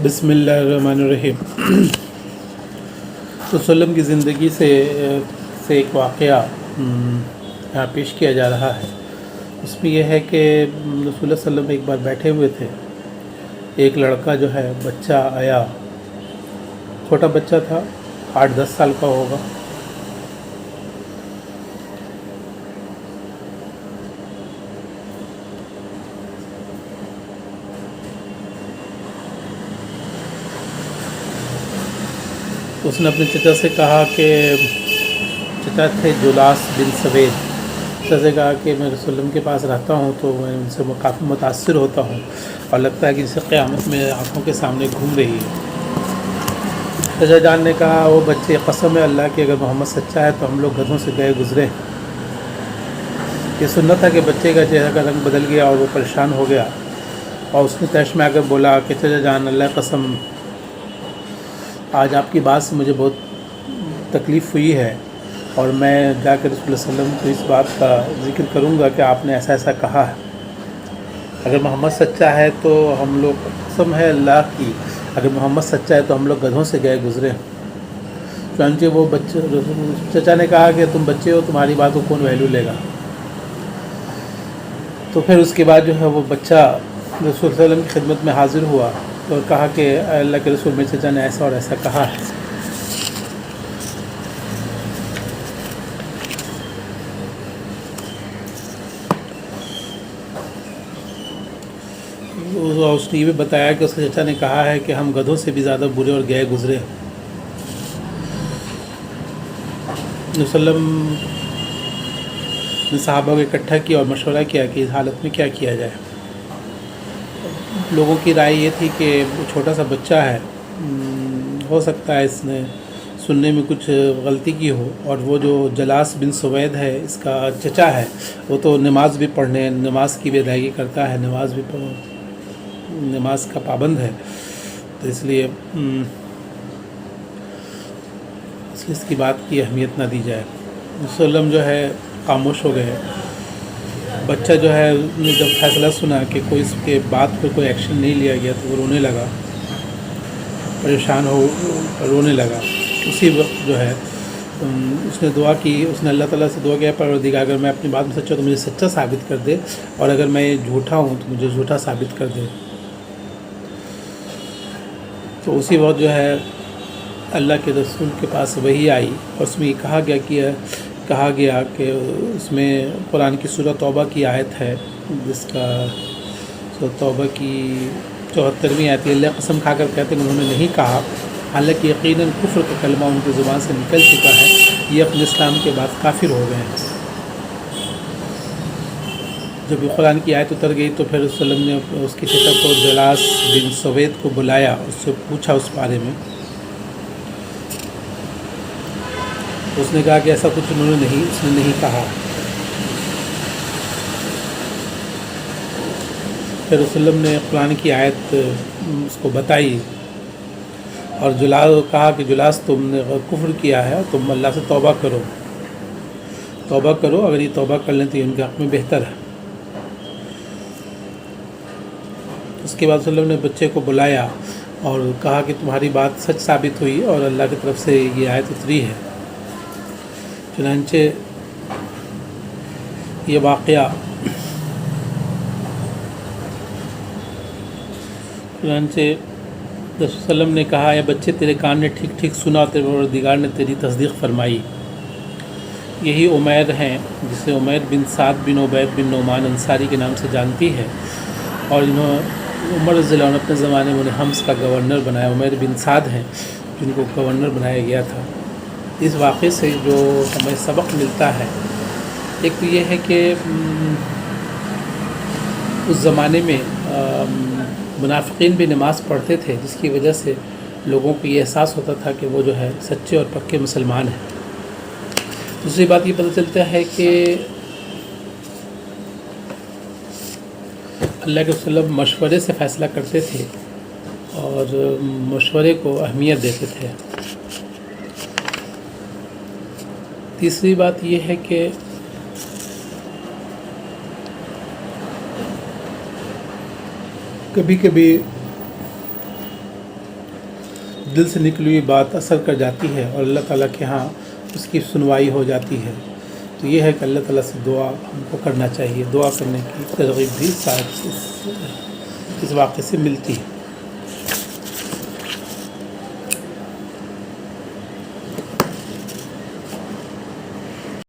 بسم اللہ الرحمن الرحیم۔ وسلم کی زندگی سے ایک واقعہ یہاں پیش کیا جا رہا ہے۔ اس میں یہ ہے کہ رسول اللہ صلی اللہ علیہ وسلم ایک بار بیٹھے ہوئے تھے، ایک لڑکا جو ہے بچہ آیا، چھوٹا بچہ تھا، 8-10 سال کا ہوگا۔ اس نے اپنے چچا سے کہا کہ چچا تھے جلاس بن سوید، چچا سے کہا کہ میں رسول اللہ کے پاس رہتا ہوں تو میں ان سے کافی متاثر ہوتا ہوں اور لگتا ہے کہ جسے قیامت میں آنکھوں کے سامنے گھوم رہی ہے۔ چچا جان نے کہا وہ بچے، قسم ہے اللہ کی، اگر محمد سچا ہے تو ہم لوگ گدھوں سے گئے گزرے۔ یہ سننا تھا کہ بچے کا چہرہ کا رنگ بدل گیا اور وہ پریشان ہو گیا، اور اس نے تیش میں آ کر بولا کہ چچا جان، اللہ قسم، آج آپ کی بات سے مجھے بہت تکلیف ہوئی ہے، اور میں جا کر رسول اللہ صلی اللہ علیہ وسلم کو اس بات کا ذکر کروں گا کہ آپ نے ایسا ایسا کہا ہے۔ اگر محمد سچا ہے تو ہم لوگ، قسم ہے اللہ کی، اگر محمد سچا ہے تو ہم لوگ گدھوں سے گئے گزرے۔ چنانچہ وہ بچے، چچا نے کہا کہ تم بچے ہو، تمہاری بات کو کون ویلیو لے گا۔ تو پھر اس کے بعد جو ہے وہ بچہ رسول اللہ صلی اللہ علیہ وسلم کی خدمت میں حاضر ہوا اور کہا کہ اللہ کے رسول، میرے چچا نے ایسا اور ایسا کہا ہے۔ اس نے یہ بھی بتایا کہ اس کے چچا نے کہا ہے کہ ہم گدھوں سے بھی زیادہ برے اور گئے گزرے۔ وسلم نے صحابہ کو اکٹھا کیا اور مشورہ کیا کہ اس حالت میں کیا کیا جائے۔ لوگوں کی رائے یہ تھی کہ وہ چھوٹا سا بچہ ہے، ہو سکتا ہے اس نے سننے میں کچھ غلطی کی ہو، اور وہ جو جلاس بن سوید ہے، اس کا چچا ہے، وہ تو نماز بھی پڑھنے، نماز کی بھی ادائیگی کرتا ہے، نماز کا پابند ہے، تو اس لیے اس کی بات کی اہمیت نہ دی جائے۔ وسلم جو ہے خاموش ہو گئے۔ بچہ جو ہے نے جب فیصلہ سنا کہ کوئی اس کے بات پہ کوئی ایکشن نہیں لیا گیا تو وہ رونے لگا، پریشان ہو رونے لگا۔ اسی وقت جو ہے اس نے دعا کی، اس نے اللہ تعالیٰ سے دعا کیا، پروردگار اگر میں اپنی بات میں سچا تو مجھے سچا ثابت کر دے، اور اگر میں جھوٹا ہوں تو مجھے جھوٹا ثابت کر دے۔ تو اسی وقت جو ہے اللہ کے رسول کے پاس وحی آئی، اور اس میں یہ کہا گیا کہ اس میں قرآن کی سورہ توبہ کی آیت ہے، جس کا سورہ توبہ کی 74ویں آیت ہے۔ اللہ قسم کھا کر کہتے ہیں کہ انہوں نے نہیں کہا، حالانکہ یقیناً کفر کا کلمہ ان کی زبان سے نکل چکا ہے، یہ اپنے اسلام کے بعد کافر ہو گئے ہیں۔ جب یہ قرآن کی آیت اتر گئی تو پھر رسول اللہ نے اس کے چچا کو جلاس بن سوید کو بلایا، اس سے پوچھا اس بارے میں۔ اس نے کہا کہ ایسا کچھ اس نے نہیں کہا۔ پھر رسول اللہ نے قرآن کی آیت اس کو بتائی، اور کہا کہ جلاس، تم نے کفر کیا ہے، تم اللہ سے توبہ کرو، اگر یہ توبہ کر لیں تو یہ ان کے حق میں بہتر ہے۔ اس کے بعد رسول اللہ نے بچے کو بلایا اور کہا کہ تمہاری بات سچ ثابت ہوئی اور اللہ کی طرف سے یہ آیت اتری ہے۔ چنانچہ یہ واقعہ رسول اللہ علیہ وسلم نے کہا، اے بچے، تیرے کان نے ٹھیک ٹھیک سنا، تیرے پروردگار نے تیری تصدیق فرمائی۔ یہی عمیر ہیں جسے عمیر بن سعد بن عبید بن نعمان انصاری کے نام سے جانتی ہے، اور عمر رضی اللہ عنہ اپنے زمانے میں انہیں حمص کا گورنر بنایا۔ عمیر بن سعد ہیں جن کو گورنر بنایا گیا تھا۔ اس واقعے سے جو ہمیں سبق ملتا ہے، ایک تو یہ ہے کہ اس زمانے میں منافقین بھی نماز پڑھتے تھے، جس کی وجہ سے لوگوں کو یہ احساس ہوتا تھا کہ وہ جو ہے سچے اور پکے مسلمان ہیں۔ دوسری بات یہ پتہ چلتا ہے کہ اللہ کے رسول مشورے سے فیصلہ کرتے تھے اور مشورے کو اہمیت دیتے تھے۔ تیسری بات یہ ہے کہ کبھی کبھی دل سے نکلی ہوئی بات اثر کر جاتی ہے اور اللہ تعالیٰ کے ہاں اس کی سنوائی ہو جاتی ہے، تو یہ ہے کہ اللہ تعالیٰ سے دعا ہم کو کرنا چاہیے. دعا کرنے کی ترغیب بھی شاید اس واقعے سے ملتی ہے.